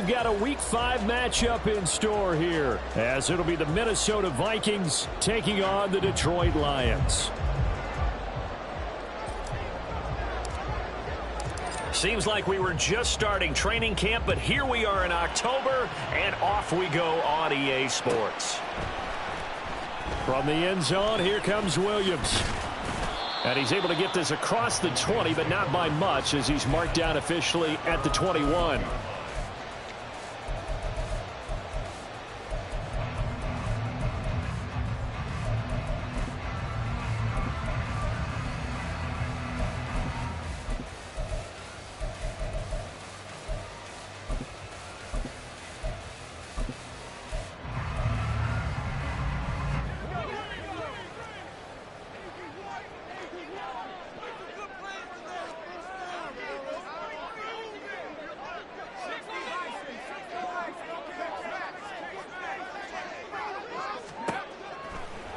we've got a Week 5 matchup in store here, as it'll be the Minnesota Vikings taking on the Detroit Lions. Seems like we were just starting training camp, but here we are in October, and off we go on EA Sports. From the end zone, here comes Williams. And he's able to get this across the 20, but not by much, as he's marked down officially at the 21.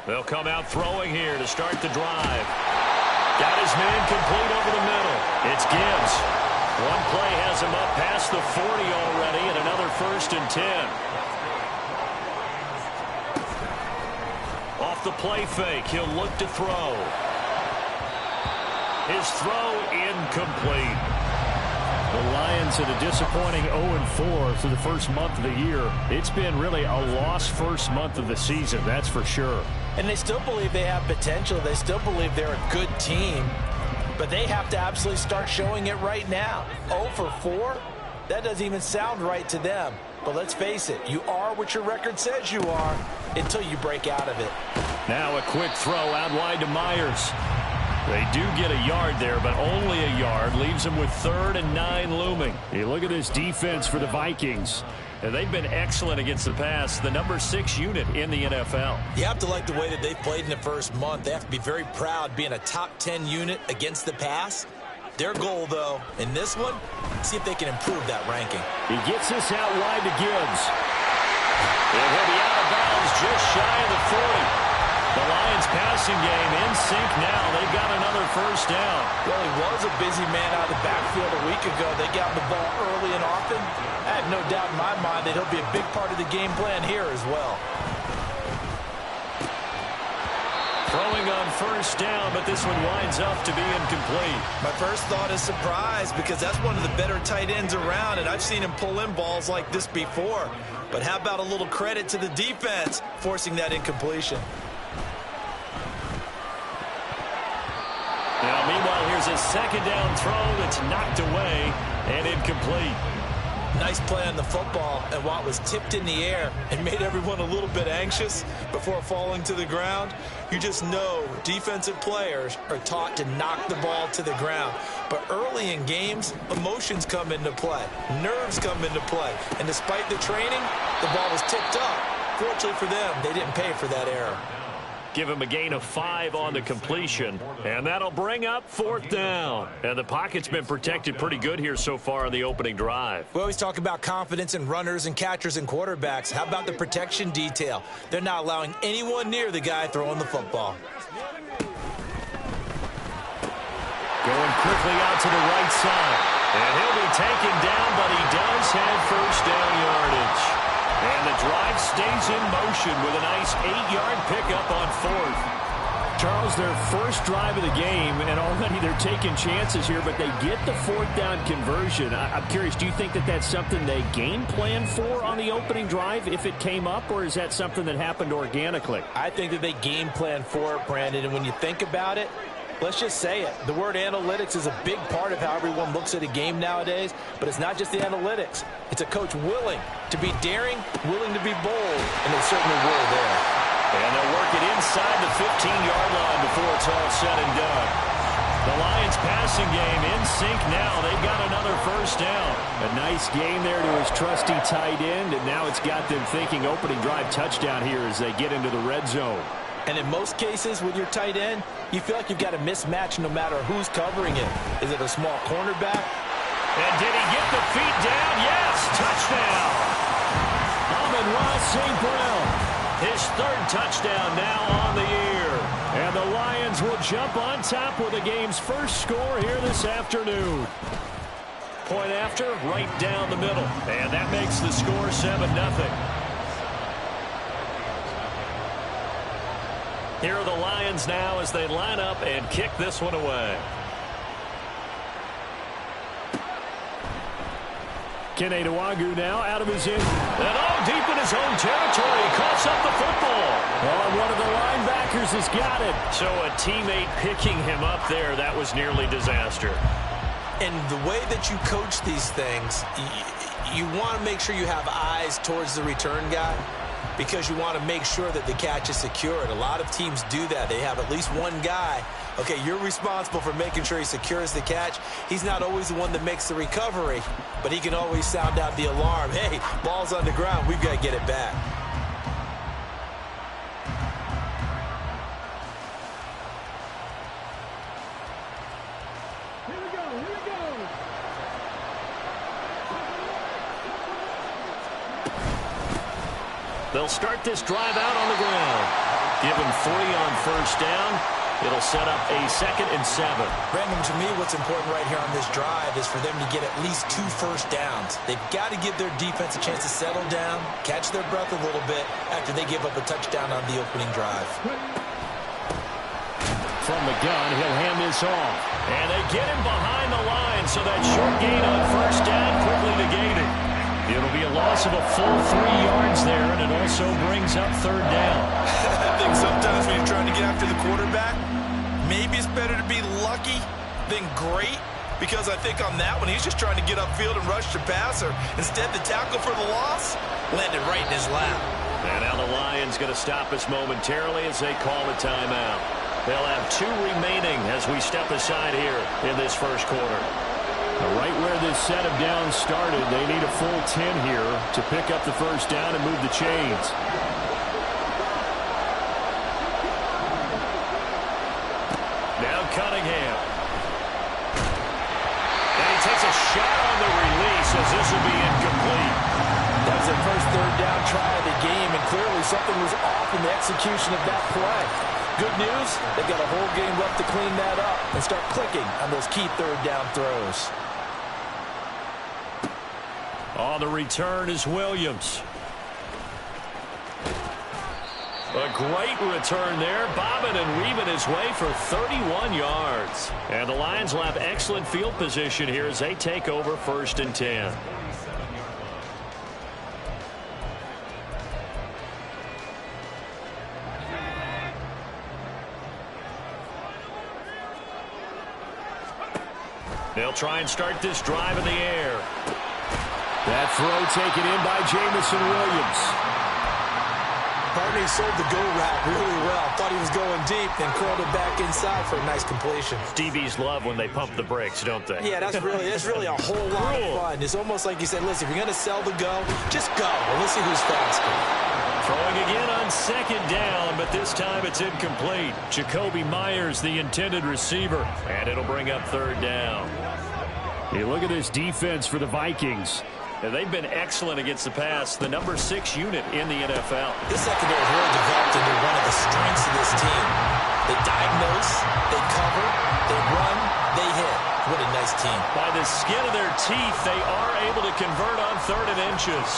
They'll come out throwing here to start the drive. Got his man complete over the middle. It's Gibbs. One play has him up past the 40 already, and another 1st and 10. Off the play fake, he'll look to throw. His throw incomplete. The Lions at a disappointing 0-4 through the first month of the year. It's been really a lost first month of the season, that's for sure. And they still believe they have potential. They still believe they're a good team. But they have to absolutely start showing it right now. 0-4? That doesn't even sound right to them. But let's face it, you are what your record says you are until you break out of it. Now a quick throw out wide to Myers. They do get a yard there, but only a yard. Leaves them with 3rd and 9 looming. You look at this defense for the Vikings. And they've been excellent against the pass, the number 6 unit in the NFL. You have to like the way that they've played in the first month. They have to be very proud being a top 10 unit against the pass. Their goal, though, in this one, see if they can improve that ranking. He gets this out wide to Gibbs. And he'll be out of bounds just shy of the 40. The Lions passing game in sync now. They've got another 1st down. Well, he was a busy man out of the backfield a week ago. They got the ball early and often. I have no doubt in my mind that he'll be a big part of the game plan here as well. Throwing on 1st down, but this one winds up to be incomplete. My first thought is surprise, because that's one of the better tight ends around, and I've seen him pull in balls like this before. But how about a little credit to the defense forcing that incompletion? Now, meanwhile, here's a 2nd down throw that's knocked away and incomplete. Nice play on the football, and while it was tipped in the air and made everyone a little bit anxious before falling to the ground, you just know defensive players are taught to knock the ball to the ground. But early in games, emotions come into play, nerves come into play, and despite the training, the ball was tipped up. Fortunately for them, they didn't pay for that error. Give him a gain of 5 on the completion, and that'll bring up 4th down. And the pocket's been protected pretty good here so far on the opening drive. We always talk about confidence in runners and catchers and quarterbacks. How about the protection detail? They're not allowing anyone near the guy throwing the football. Going quickly out to the right side. And he'll be taken down, but he does have 1st down yardage. And the drive stays in motion with a nice 8-yard pickup on 4th. Charles, their first drive of the game, and already they're taking chances here, but they get the 4th down conversion. I'm curious, do you think that that's something they game plan for on the opening drive if it came up, or is that something that happened organically? I think that they game plan for it, Brandon, and when you think about it, let's just say it. The word analytics is a big part of how everyone looks at a game nowadays, but it's not just the analytics. It's a coach willing to be daring, willing to be bold, and they certainly were there. And they'll work it inside the 15-yard line before it's all said and done. The Lions passing game in sync now. They've got another 1st down. A nice game there to his trusty tight end, and now it's got them thinking opening drive touchdown here as they get into the red zone. And in most cases with your tight end, you feel like you've got a mismatch no matter who's covering it. Is it a small cornerback? And did he get the feet down? Yes, touchdown. Amon-Ra St. Brown. His 3rd touchdown now on the year. And the Lions will jump on top with the game's first score here this afternoon. point after, right down the middle. And that makes the score 7-0. Here are the Lions now as they line up and kick this one away. Kene Nwangwu now out of his end. And deep in his own territory. He coughs up the football. Oh, one of the linebackers has got it. So a teammate picking him up there, that was nearly disaster. And the way that you coach these things, you want to make sure you have eyes towards the return guy because you want to make sure that the catch is secured. A lot of teams do that. They have at least one guy. Okay, you're responsible for making sure he secures the catch. He's not always the one that makes the recovery, but he can always sound out the alarm. Hey, ball's on the ground. We've got to get it back. They'll start this drive out on the ground. Give him 3 on first down. It'll set up a 2nd and 7. Brandon, to me, what's important right here on this drive is for them to get at least 2 first downs. They've got to give their defense a chance to settle down, catch their breath a little bit after they give up a touchdown on the opening drive. From the gun, he'll hand this off. And they get him behind the line, so that short gain on first down quickly negated. It'll be a loss of a full 3 yards there, and it also brings up 3rd down. I think sometimes when you're trying to get after the quarterback, maybe it's better to be lucky than great, because I think on that one, he's just trying to get upfield and rush the passer. Instead, the tackle for the loss landed right in his lap. And now the Lions going to stop us momentarily as they call a timeout. They'll have 2 remaining as we step aside here in this first quarter. Right where this set of downs started, they need a full 10 here to pick up the first down and move the chains. Now Cunningham. And he takes a shot on the release as this will be incomplete. That was their first 3rd down try of the game, and clearly something was off in the execution of that play. Good news, they've got a whole game left to clean that up and start clicking on those key 3rd down throws. On the return is Williams. A great return there, bobbing and weaving his way for 31 yards. And the Lions will have excellent field position here as they take over 1st and 10. They'll try and start this drive in the air. That throw taken in by Jamison Williams. Barney sold the go route really well. Thought he was going deep, then curled it back inside for a nice completion. DBs love when they pump the brakes, don't they? Yeah, that's really a whole lot of fun. It's almost like you said, listen, if you're going to sell the go, just go. And let's see who's faster. Throwing again on 2nd down, but this time it's incomplete. Jacoby Myers, the intended receiver, and it'll bring up 3rd down. Hey, look at this defense for the Vikings. And they've been excellent against the pass, the number 6 unit in the NFL. This secondary has really developed into one of the strengths of this team. They diagnose, they cover, they run, they hit. What a nice team. By the skin of their teeth, they are able to convert on 3rd and inches.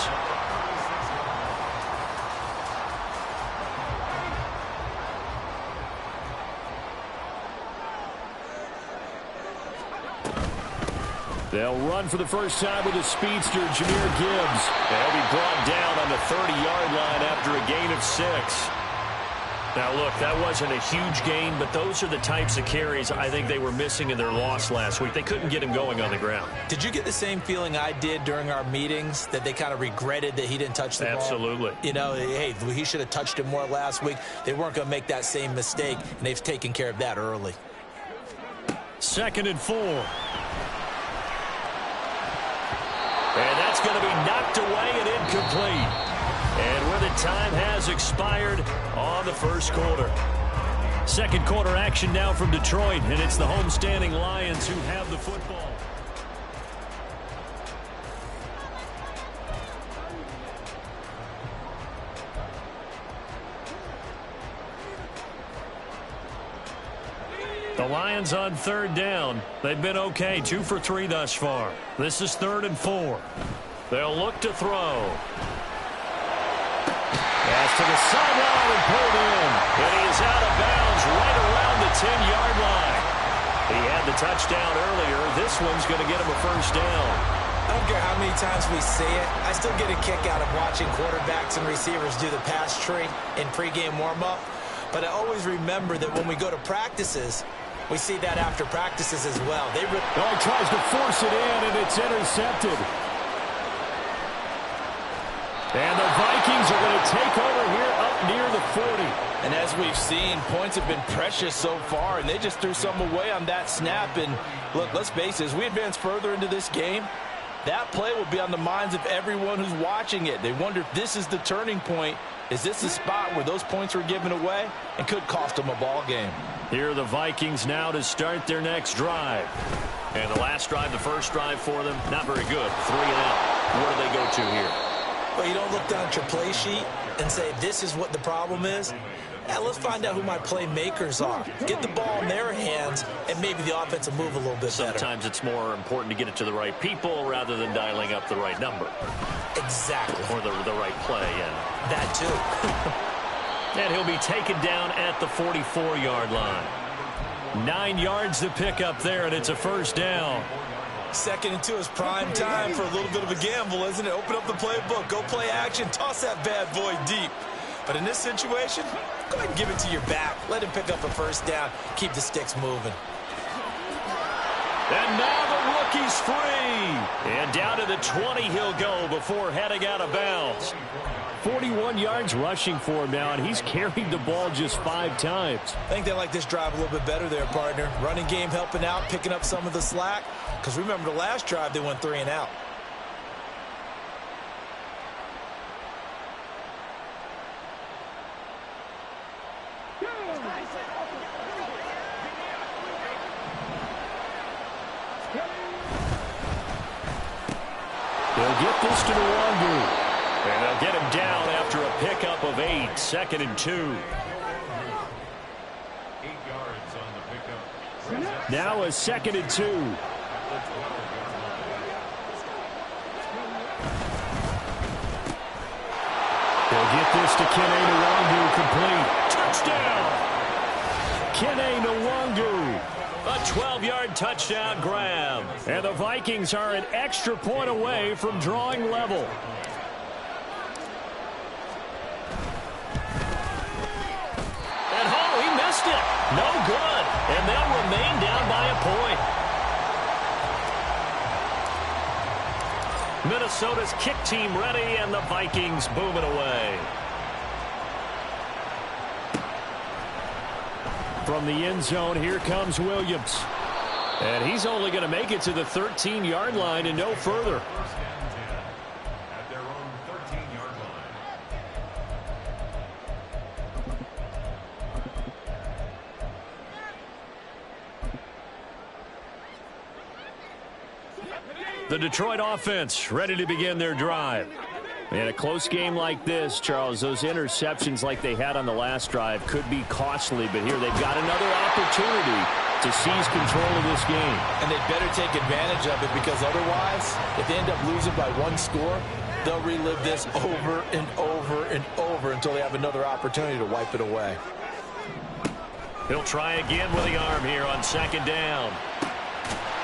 They'll run for the first time with a speedster, Jahmyr Gibbs. They'll be brought down on the 30-yard line after a gain of 6. Now, look, that wasn't a huge gain, but those are the types of carries I think they were missing in their loss last week. They couldn't get him going on the ground. Did you get the same feeling I did during our meetings, that they kind of regretted that he didn't touch the ball? Absolutely. You know, hey, he should have touched it more last week. They weren't going to make that same mistake, and they've taken care of that early. 2nd and 4. And that's going to be knocked away and incomplete. And where the time has expired on the first quarter. 2nd quarter action now from Detroit, and it's the homestanding Lions who have the football. The Lions on third down. They've been okay, 2 for 3 thus far. This is 3rd and 4. They'll look to throw. Pass to the sideline and pulled in. And he is out of bounds right around the 10-yard line. He had the touchdown earlier. This one's going to get him a first down. I don't care how many times we see it. I still get a kick out of watching quarterbacks and receivers do the pass tree in pregame warm-up. But I always remember that when we go to practices, we see that after practices as well. He tries to force it in, and it's intercepted. And the Vikings are going to take over here up near the 40. And as we've seen, points have been precious so far, and they just threw some away on that snap. And look, let's face it, as we advance further into this game, that play will be on the minds of everyone who's watching it. They wonder if this is the turning point. Is this the spot where those points were given away and could cost them a ball game? Here are the Vikings now to start their next drive. And the last drive, the first drive for them, not very good. 3 and out. Where do they go to here? Well, you don't look down at your play sheet and say, this is what the problem is. Yeah, let's find out who my playmakers are. Get the ball in their hands, and maybe the offense will move a little bit better. Sometimes it's more important to get it to the right people rather than dialing up the right number. Exactly. Or the right play, yeah. That too. And he'll be taken down at the 44-yard line. 9 yards to pick up there, and it's a first down. 2nd and 2 is prime time for a little bit of a gamble, isn't it? Open up the playbook, go play action, toss that bad boy deep. But in this situation, go ahead and give it to your back. Let him pick up a first down. Keep the sticks moving. And now the rookie's free. And down to the 20 he'll go before heading out of bounds. 41 yards rushing for him now, and he's carried the ball just 5 times. I think they like this drive a little bit better there, partner. Running game helping out, picking up some of the slack. Because remember the last drive, they went 3 and out. They'll get this to Nwangu. And they'll get him down after a pickup of 8. 2nd and 2. 8 yards on the pickup. Now a 2nd and 2. They'll get this to Kene Nwangu complete. Touchdown! Kene Nwangu. A 12-yard touchdown grab. And the Vikings are an extra point away from drawing level. And he missed it. No good. And they'll remain down by a point. Minnesota's kick team ready, and the Vikings booming away. From the end zone, here comes Williams. And he's only going to make it to the 13-yard line and no further. At their own 13-yard line. The Detroit offense ready to begin their drive. In a close game like this, Charles, those interceptions like they had on the last drive could be costly, but here they've got another opportunity to seize control of this game. And they better take advantage of it, because otherwise, if they end up losing by 1 score, they'll relive this over and over and over until they have another opportunity to wipe it away. He'll try again with the arm here on 2nd down.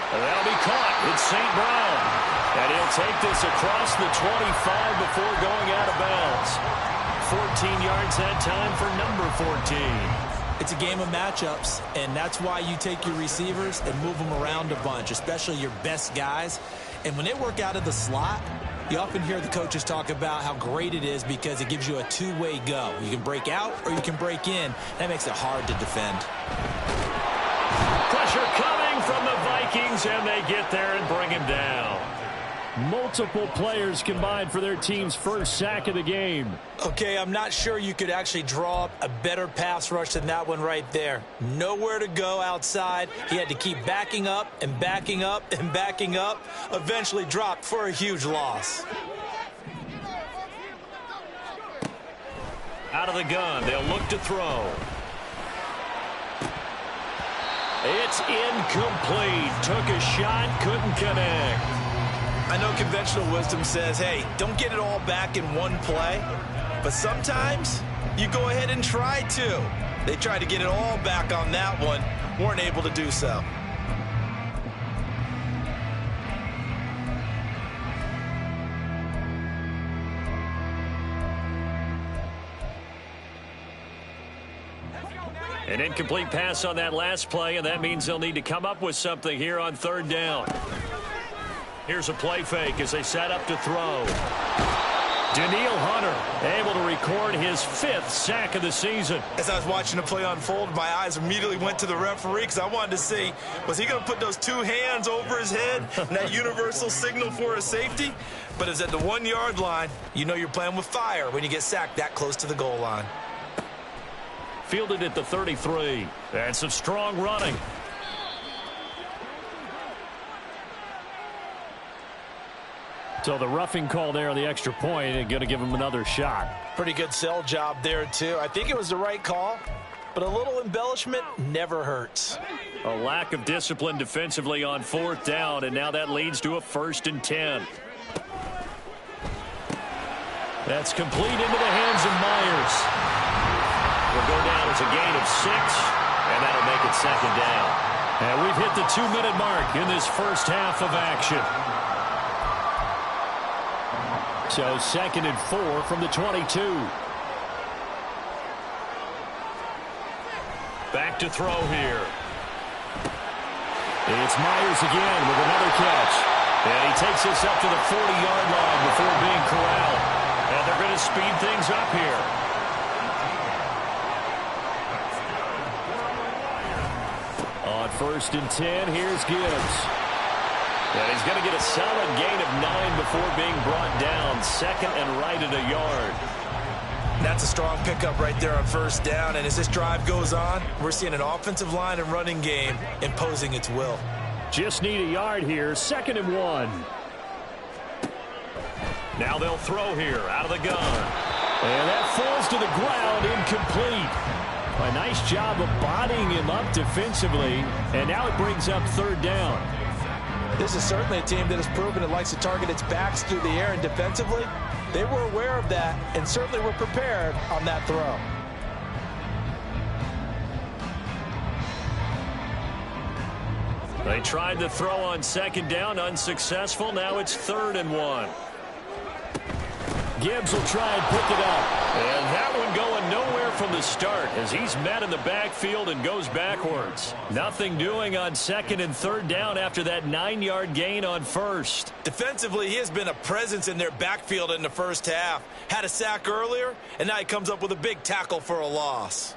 And that'll be caught. It's St. Brown. And he'll take this across the 25 before going out of bounds. 14 yards that time for number 14. It's a game of matchups, and that's why you take your receivers and move them around a bunch, especially your best guys. And when they work out of the slot, you often hear the coaches talk about how great it is because it gives you a two-way go. You can break out or you can break in. That makes it hard to defend. Pressure coming from the Vikings, and they get there and bring him down. Multiple players combined for their team's first sack of the game. Okay, I'm not sure you could actually draw up a better pass rush than that one right there. Nowhere to go outside. He had to keep backing up and backing up and backing up. Eventually dropped for a huge loss. Out of the gun, they'll look to throw. It's incomplete. Took a shot, couldn't connect. I know conventional wisdom says, hey, don't get it all back in one play. But sometimes you go ahead and try to. They tried to get it all back on that one. Weren't able to do so. An incomplete pass on that last play, and that means they'll need to come up with something here on third down. Here's a play fake as they set up to throw. Daniil Hunter able to record his 5th sack of the season. As I was watching the play unfold, my eyes immediately went to the referee because I wanted to see, was he going to put those 2 hands over his head and that universal signal for a safety? But it's at the 1-yard line. You know you're playing with fire when you get sacked that close to the goal line. Fielded at the 33. And some strong running. So the roughing call there on the extra point and going to give him another shot. Pretty good sell job there, too. I think it was the right call, but a little embellishment never hurts. A lack of discipline defensively on 4th down, and now that leads to a 1st and 10. That's complete into the hands of Myers. Will go down as a gain of 6, and that'll make it 2nd down. And we've hit the 2-minute mark in this first half of action. So 2nd and 4 from the 22. Back to throw here. It's Myers again with another catch. And he takes this up to the 40-yard line before being corralled. And they're going to speed things up here. On 1st and 10, here's Gibbs. And he's going to get a solid gain of 9 before being brought down. 2nd and right at a yard. That's a strong pickup right there on 1st down. And as this drive goes on, we're seeing an offensive line and running game imposing its will. Just need a yard here. 2nd and 1. Now they'll throw here out of the gun. And that falls to the ground, incomplete. A nice job of bodying him up defensively. And now it brings up 3rd down. This is certainly a team that has proven it likes to target its backs through the air, and defensively, they were aware of that and certainly were prepared on that throw. They tried to throw on 2nd down, unsuccessful. Now it's 3rd and 1. Gibbs will try and pick it up. And that one going nowhere from the start as he's met in the backfield and goes backwards. Nothing doing on 2nd and 3rd down after that 9-yard gain on 1st. Defensively, he has been a presence in their backfield in the first half. Had a sack earlier, and now he comes up with a big tackle for a loss.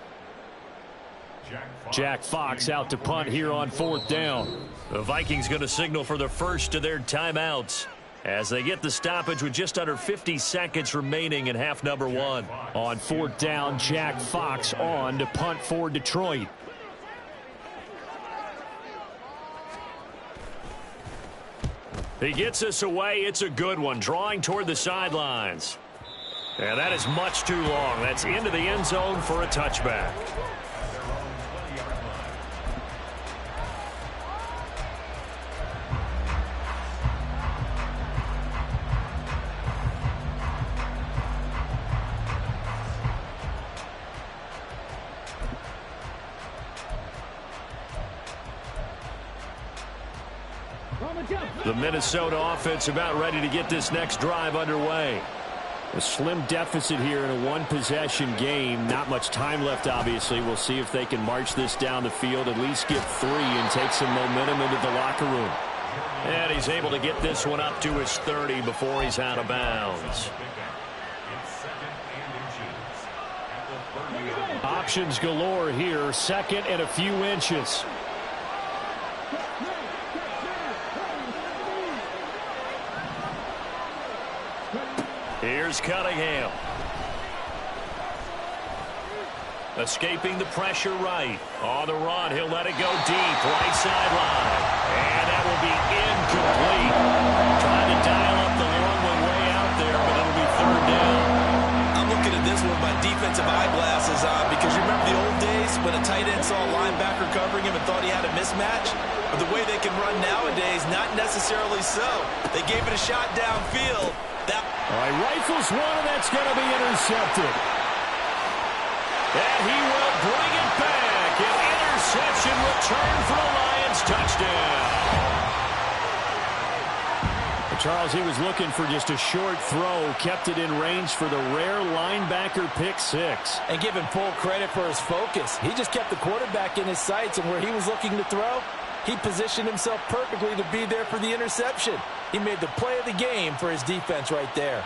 Jack Fox out to punt here on 4th down. The Vikings going to signal for the first of their timeouts as they get the stoppage with just under 50 seconds remaining in half number 1. On 4th down, Jack Fox on to punt for Detroit. He gets us away. It's a good one, drawing toward the sidelines. And that is much too long. That's into the end zone for a touchback. The Minnesota offense about ready to get this next drive underway. A slim deficit here in a 1-possession game. Not much time left, obviously. We'll see if they can march this down the field, at least get 3 and take some momentum into the locker room. And he's able to get this one up to his 30 before he's out of bounds. Options galore here. 2nd and a few inches. Here's Cunningham. Escaping the pressure right. On the run, he'll let it go deep. Right sideline. And that will be incomplete. Trying to dial up the long one way out there, but it'll be 3rd down. I'm looking at this with my defensive eyeglasses on because you remember the old days when a tight end saw a linebacker covering him and thought he had a mismatch? But the way they can run nowadays, not necessarily so. They gave it a shot downfield. All right, rifles one, and that's going to be intercepted. And he will bring it back. An interception return for the Lions. Touchdown. Charles, he was looking for just a short throw, kept it in range for the rare linebacker pick six. And give him full credit for his focus. He just kept the quarterback in his sights, and where he was looking to throw, he positioned himself perfectly to be there for the interception. He made the play of the game for his defense right there.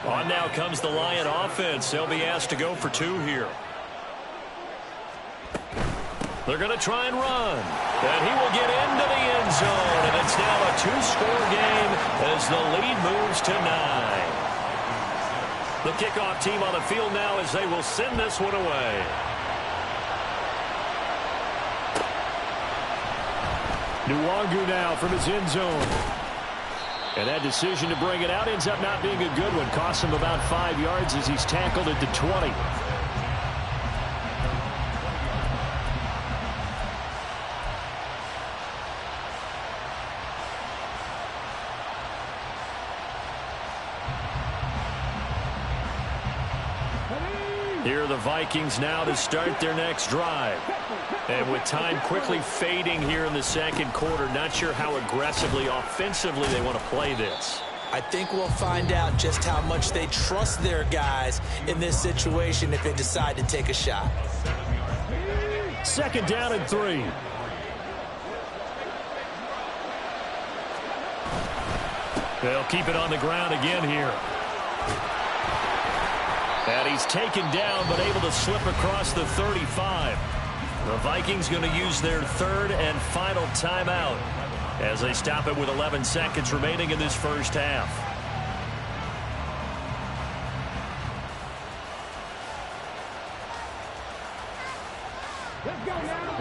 On now comes the Lion offense. They'll be asked to go for two here. They're going to try and run. And he will get into the end zone. And it's now a two-score game as the lead moves to 9. The kickoff team on the field now as they will send this one away. Nwangu now from his end zone. And that decision to bring it out ends up not being a good one. Costs him about 5 yards as he's tackled at the 20. Here are the Vikings now to start their next drive. And with time quickly fading here in the second quarter, not sure how aggressively, offensively they want to play this. I think we'll find out just how much they trust their guys in this situation if they decide to take a shot. Second down and 3. They'll keep it on the ground again here. And he's taken down but able to slip across the 35. The Vikings going to use their third and final timeout as they stop it with 11 seconds remaining in this first half.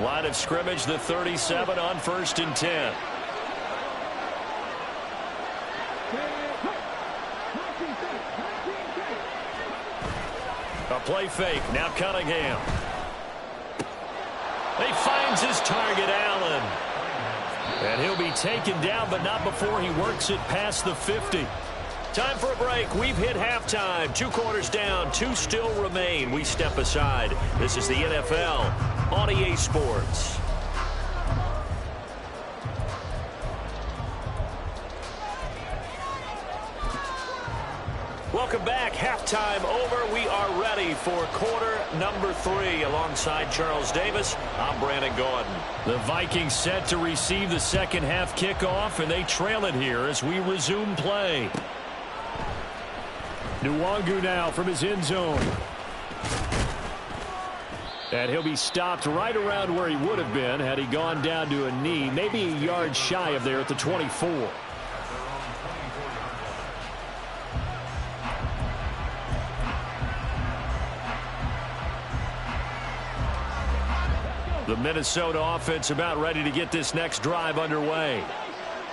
Line of scrimmage, the 37 on 1st and 10. A play fake. Now Cunningham. He finds his target, Allen. And he'll be taken down, but not before he works it past the 50. Time for a break. We've hit halftime. 2 quarters down. 2 still remain. We step aside. This is the NFL on EA Sports. Welcome back. Halftime over. We are ready for quarter number 3. Alongside Charles Davis, I'm Brandon Gordon. The Vikings set to receive the second half kickoff, and they trail it here as we resume play. Nwangu now from his end zone. And he'll be stopped right around where he would have been had he gone down to a knee, maybe a yard shy of there at the 24. The Minnesota offense about ready to get this next drive underway.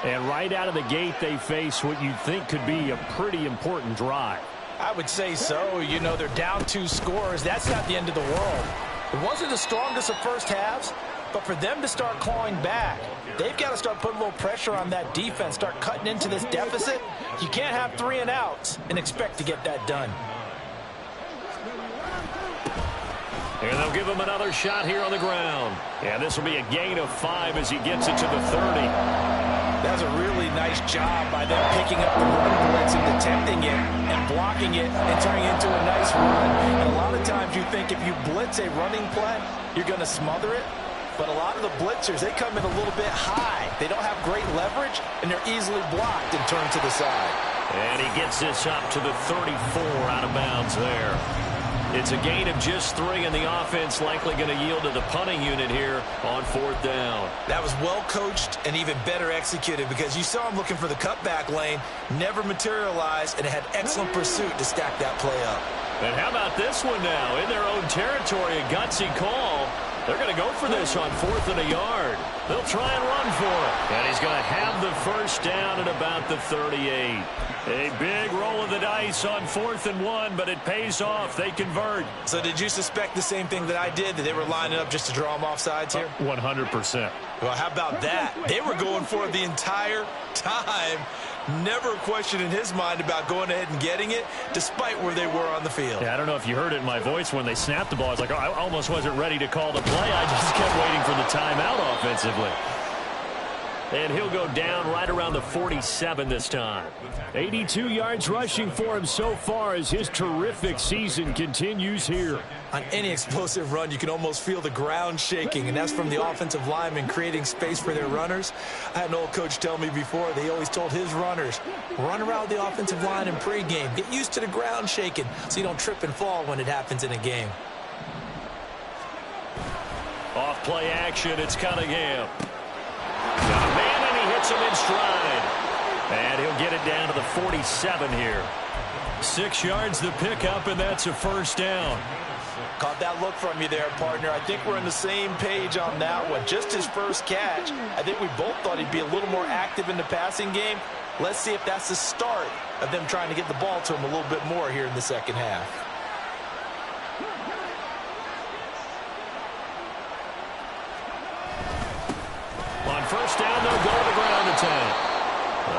And right out of the gate, they face what you'd think could be a pretty important drive. I would say so. You know, they're down 2 scores. That's not the end of the world. It wasn't the strongest of first halves, but for them to start clawing back, they've got to start putting a little pressure on that defense, start cutting into this deficit. You can't have 3 and outs and expect to get that done. And they'll give him another shot here on the ground. And this will be a gain of 5 as he gets it to the 30. That's a really nice job by them picking up the run blitz and detecting it and blocking it and turning it into a nice run. And a lot of times you think if you blitz a running play, you're going to smother it. But a lot of the blitzers, they come in a little bit high. They don't have great leverage, and they're easily blocked and turned to the side. And he gets this up to the 34 out of bounds there. It's a gain of just 3, and the offense likely going to yield to the punting unit here on 4th down. That was well coached and even better executed because you saw him looking for the cutback lane, never materialized, and had excellent pursuit to stack that play up. And how about this one now? In their own territory, a gutsy call. They're going to go for this on 4th and a yard. They'll try and run for it. And he's going to have the first down at about the 38. A big roll of the dice on 4th and 1, but it pays off. They convert. So did you suspect the same thing that I did, that they were lining up just to draw them off sides here? 100%. Well, how about that? They were going for it the entire time. Never a question in his mind about going ahead and getting it, despite where they were on the field. Yeah, I don't know if you heard it in my voice when they snapped the ball. I was like, oh, I almost wasn't ready to call the play. I just kept waiting for the timeout offensively. And he'll go down right around the 47 this time. 82 yards rushing for him so far as his terrific season continues here. On any explosive run, you can almost feel the ground shaking, and that's from the offensive linemen creating space for their runners. I had an old coach tell me before, they always told his runners, run around the offensive line in pregame. Get used to the ground shaking so you don't trip and fall when it happens in a game. Off play action, it's Cunningham. Got a man, and he hits him in stride. And he'll get it down to the 47 here. 6 yards the pickup, and that's a first down. Caught that look from you there, partner. I think we're on the same page on that one. Just his first catch. I think we both thought he'd be a little more active in the passing game. Let's see if that's the start of them trying to get the ball to him a little bit more here in the second half. On first down, they'll go to the ground attack.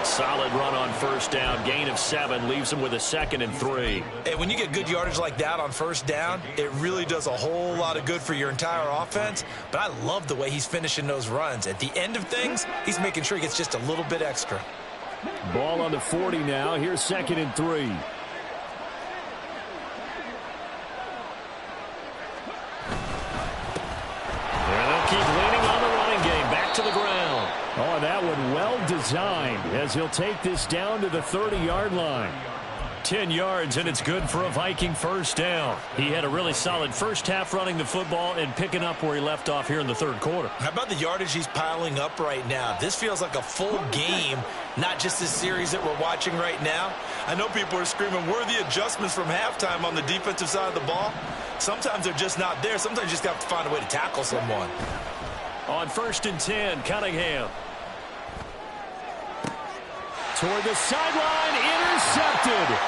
A solid run on first down. Gain of 7 leaves them with a 2nd and 3. Hey, when you get good yardage like that on first down, it really does a whole lot of good for your entire offense. But I love the way he's finishing those runs. At the end of things, he's making sure he gets just a little bit extra. Ball on the 40 now. Here's 2nd and 3. And they'll keep leaning on the running game. Back to the ground. Oh, that one well designed as he'll take this down to the 30-yard line. 10 yards, and it's good for a Viking first down. He had a really solid first half running the football and picking up where he left off here in the third quarter. How about the yardage he's piling up right now? This feels like a full game, not just this series that we're watching right now. I know people are screaming, where are the adjustments from halftime on the defensive side of the ball? Sometimes they're just not there. Sometimes you just have to find a way to tackle someone. On 1st and 10, Cunningham. Toward the sideline, intercepted.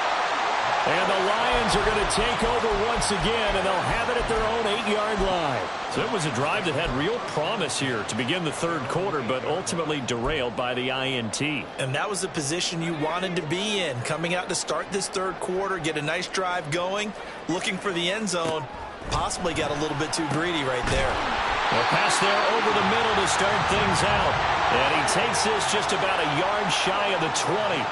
And the Lions are going to take over once again, and they'll have it at their own 8-yard line. So it was a drive that had real promise here to begin the third quarter, but ultimately derailed by the INT. And that was the position you wanted to be in, coming out to start this third quarter, get a nice drive going, looking for the end zone. Possibly got a little bit too greedy right there. A pass there over the middle to start things out. And he takes this just about a yard shy of the 20.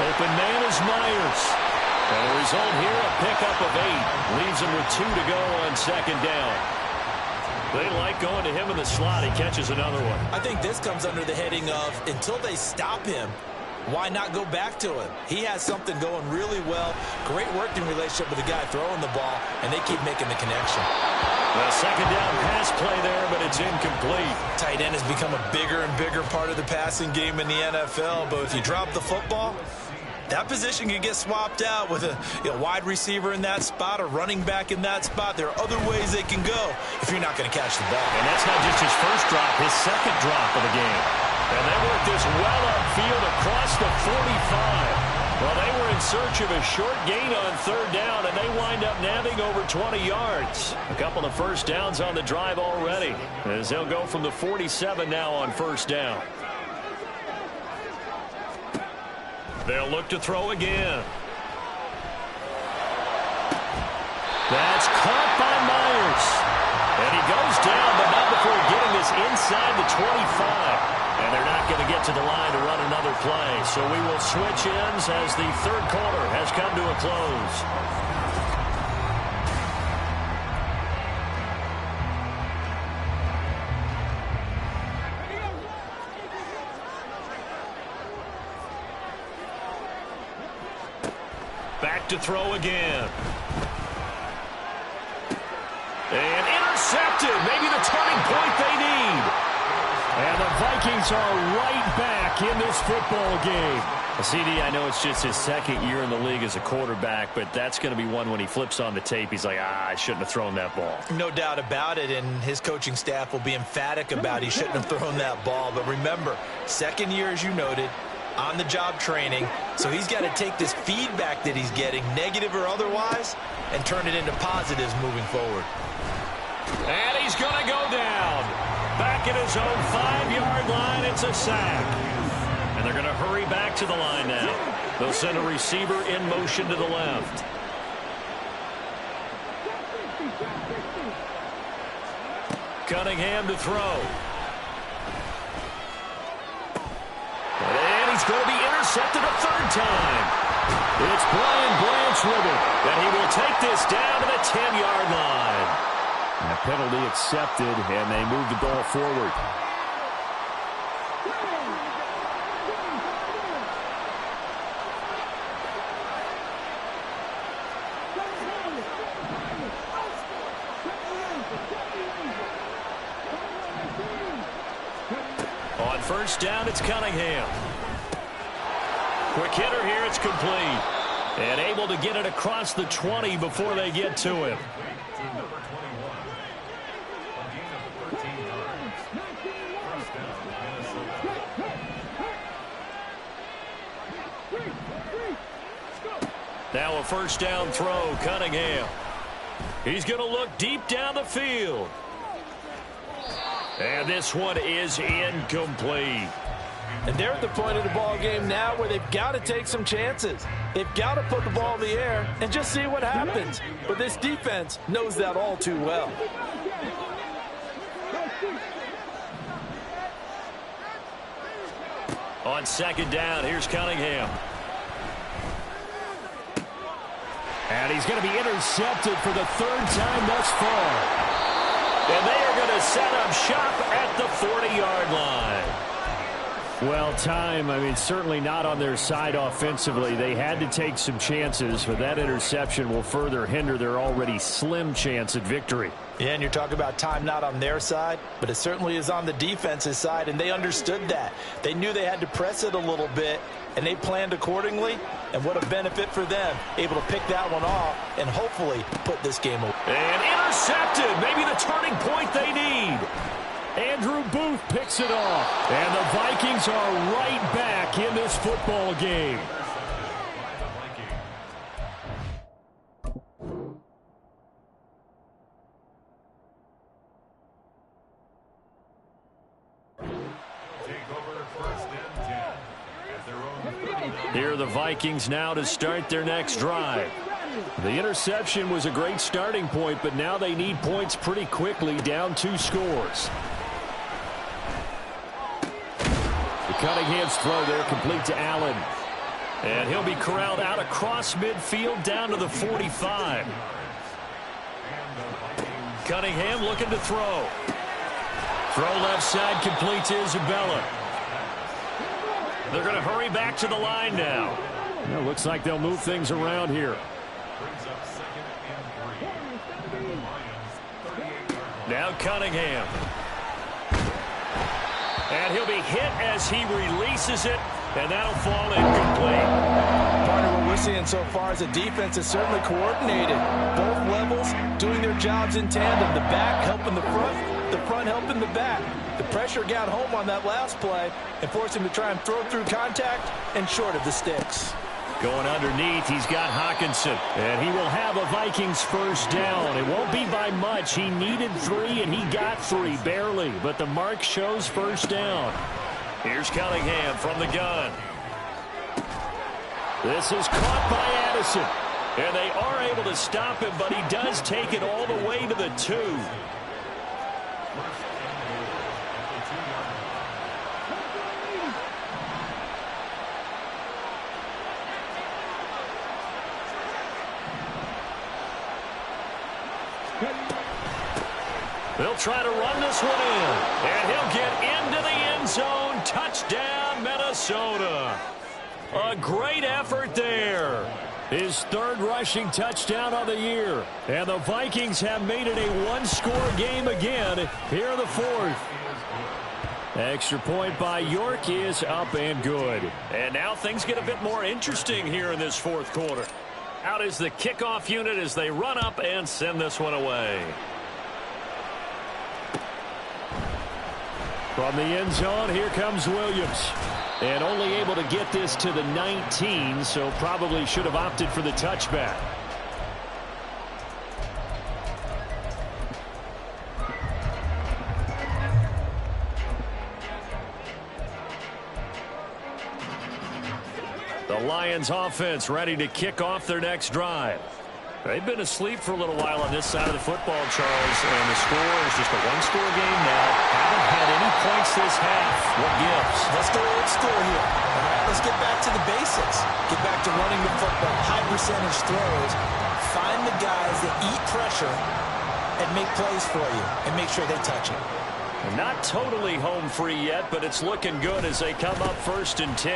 Open man is Myers. And the result here, a pickup of 8. Leaves him with 2 to go on second down. They like going to him in the slot. He catches another one. I think this comes under the heading of, until they stop him, why not go back to him? He has something going really well. Great working relationship with the guy throwing the ball, and they keep making the connection. The second down pass play there, but it's incomplete. Tight end has become a bigger and bigger part of the passing game in the NFL, but if you drop the football, that position can get swapped out with a wide receiver in that spot, a running back in that spot. There are other ways they can go if you're not going to catch the ball. And that's not just his first drop, his second drop of the game. And they work this well upfield across the 45. Well, they were in search of a short gain on third down, and they wind up nabbing over 20 yards. A couple of first downs on the drive already, as they'll go from the 47 now on first down. They'll look to throw again. That's caught by Myers. And he goes down, but not before getting this inside the 25. And they're not going to get to the line to run another play. So we will switch ends as the third quarter has come to a close. Back to throw again. And intercepted. Maybe the turning point they need. And the Vikings are right back in this football game. CD, I know it's just his second year in the league as a quarterback, but that's going to be one when he flips on the tape. He's like, I shouldn't have thrown that ball. No doubt about it, and his coaching staff will be emphatic about he shouldn't have thrown that ball. But remember, second year, as you noted, on-the-job training, so he's got to take this feedback that he's getting, negative or otherwise, and turn it into positives moving forward. And he's going to go down. Back at his own 5-yard line, it's a sack. And they're going to hurry back to the line now. They'll send a receiver in motion to the left. Cunningham to throw. And he's going to be intercepted a third time. It's Brian Branch with it. And he will take this down to the 10-yard line. And a penalty accepted, and they move the ball forward. On first down, it's Cunningham. Quick hitter here, it's complete. And able to get it across the 20 before they get to him. Now a first down throw, Cunningham. He's going to look deep down the field. And this one is incomplete. And they're at the point of the ball game now where they've got to take some chances. They've got to put the ball in the air and just see what happens. But this defense knows that all too well. On second down, here's Cunningham. And he's going to be intercepted for the third time thus far. And they are going to set up shop at the 40-yard line. Well, certainly not on their side offensively. They had to take some chances, but that interception will further hinder their already slim chance at victory. Yeah, and you're talking about time not on their side, but it certainly is on the defense's side, and they understood that. They knew they had to press it a little bit, and they planned accordingly, and what a benefit for them, able to pick that one off and hopefully put this game away. And intercepted, maybe the turning point they need. Andrew Booth picks it off, and the Vikings are right back in this football game. Here are the Vikings now to start their next drive. The interception was a great starting point, but now they need points pretty quickly, down 2 scores. Cunningham's throw there complete to Allen. And he'll be corralled out across midfield down to the 45. Cunningham looking to throw. Throw left side complete to Isabella. They're going to hurry back to the line now. Well, looks like they'll move things around here. Now Cunningham. And he'll be hit as he releases it, and that'll fall incomplete. Part of what we're seeing so far as a defense is certainly coordinated. Both levels doing their jobs in tandem. The back helping the front helping the back. The pressure got home on that last play and forced him to try and throw through contact and short of the sticks. Going underneath, he's got Hawkinson. And he will have a Vikings first down. It won't be by much. He needed 3, and he got 3, barely. But the mark shows first down. Here's Cunningham from the gun. This is caught by Addison. And they are able to stop him, but he does take it all the way to the 2. They'll try to run this one in. And he'll get into the end zone. Touchdown, Minnesota. A great effort there. His 3rd rushing touchdown of the year. And the Vikings have made it a 1-score game again. Here in the 4th. Extra point by York is up and good. And now things get a bit more interesting here in this fourth quarter. Out is the kickoff unit as they run up and send this one away. From the end zone, here comes Williams. And only able to get this to the 19, so probably should have opted for the touchback. The Lions offense ready to kick off their next drive. They've been asleep for a little while on this side of the football, Charles, and the score is just a one-score game now. Haven't had any points this half. What gives? Let's go old school here. All right, let's get back to the basics. Get back to running the football, high percentage throws. Find the guys that eat pressure and make plays for you and make sure they touch it. Not totally home free yet, but it's looking good as they come up 1st and 10.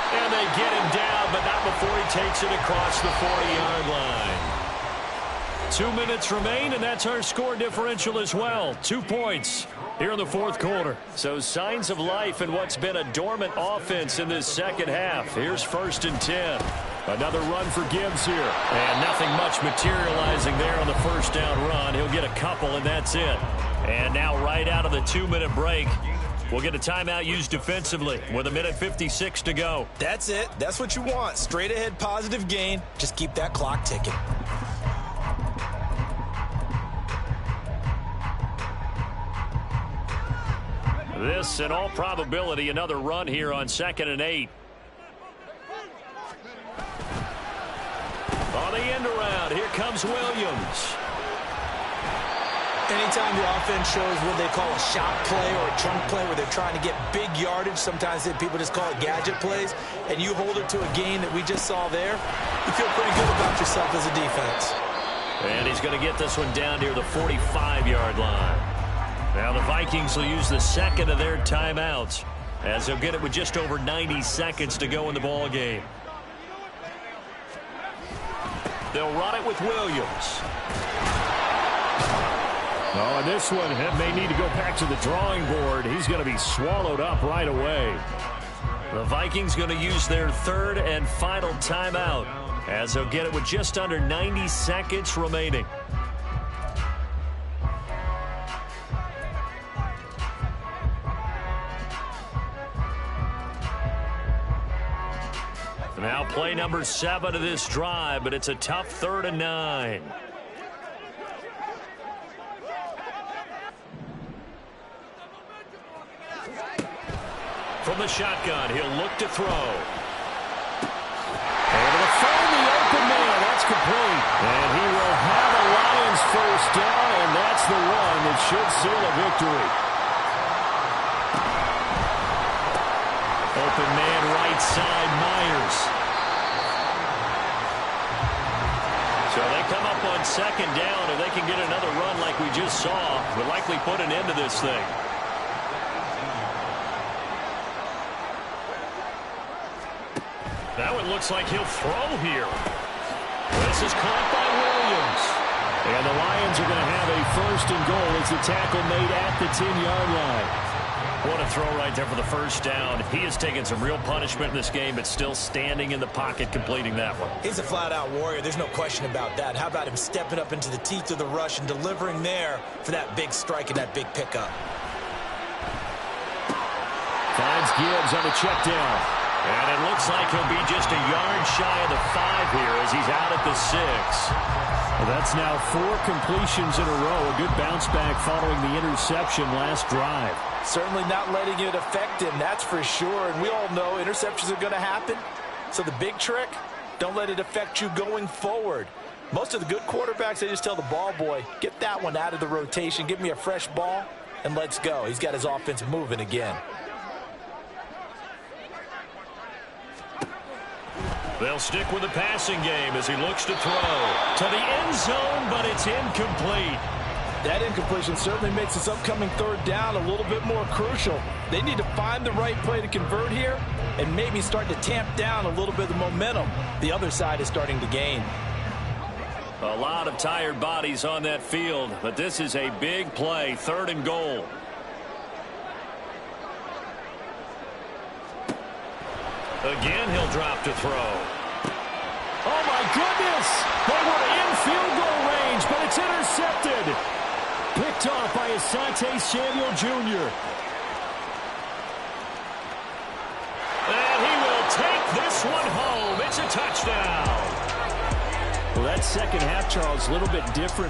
And they get him down, but not before he takes it across the 40-yard line. 2 minutes remain, and that's our score differential as well. 2 points here in the fourth quarter. So signs of life in what's been a dormant offense in this second half. Here's 1st and 10. Another run for Gibbs here. And nothing much materializing there on the first down run. He'll get a couple, and that's it. And now right out of the 2-minute break, we'll get a timeout used defensively with 1:56 to go. That's it. That's what you want. Straight ahead positive gain. Just keep that clock ticking. This, in all probability, another run here on 2nd and 8. On the end around, here comes Williams. Anytime the offense shows what they call a shot play or a chunk play where they're trying to get big yardage, sometimes people just call it gadget plays, and you hold it to a gain that we just saw there, you feel pretty good about yourself as a defense. And he's going to get this one down near the 45-yard line. Now the Vikings will use the second of their timeouts as they'll get it with just over 90 seconds to go in the ball game. They'll run it with Williams. Oh, and this one may need to go back to the drawing board. He's going to be swallowed up right away. The Vikings going to use their third and final timeout as they'll get it with just under 90 seconds remaining. Now play number 7 of this drive, but it's a tough 3rd and 9. From the shotgun, he'll look to throw. Able to find the open man. That's complete. And he will have a Lions first down, and that's the one that should seal a victory. Open man right side, Myers. So they come up on 2nd down, and they can get another run like we just saw. Would likely put an end to this thing. That one looks like he'll throw here. This is caught by Williams. And the Lions are going to have a 1st and goal as the tackle made at the 10-yard line. What a throw right there for the first down. He has taken some real punishment in this game, but still standing in the pocket completing that one. He's a flat-out warrior. There's no question about that. How about him stepping up into the teeth of the rush and delivering there for that big strike and that big pickup. Finds Gibbs on the check down. And it looks like he'll be just a yard shy of the 5 here as he's out at the 6. Well, that's now 4 completions in a row. A good bounce back following the interception last drive. Certainly not letting it affect him, that's for sure. And we all know interceptions are going to happen. So the big trick, don't let it affect you going forward. Most of the good quarterbacks, they just tell the ball boy, get that one out of the rotation, give me a fresh ball, and let's go. He's got his offense moving again. They'll stick with the passing game as he looks to throw to the end zone, but it's incomplete. That incompletion certainly makes this upcoming 3rd down a little bit more crucial. They need to find the right play to convert here and maybe start to tamp down a little bit of the momentum the other side is starting to gain. A lot of tired bodies on that field, but this is a big play, 3rd and goal. Again, he'll drop to throw. Oh, my goodness! They were in field goal range, but it's intercepted. Picked off by Asante Samuel Jr. And he will take this one home. It's a touchdown. Well, that second half, Charles, a little bit different.